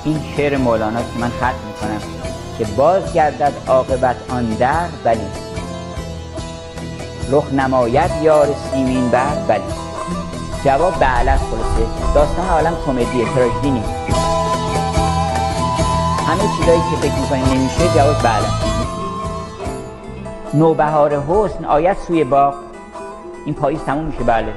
این شعر مولانا که من ختم میکنم که باز گردد عاقبت آن در بلی، رخ نماید یار سیمین بر بلی. جواب بله است. خلاصه داستان عالم کمدیه، تراژدی نیست. همه چیزایی که فکر میکنیم نمیشه جواب بله است. نوبهار حسن آید سوی باغ، این پاییز تموم میشه. بله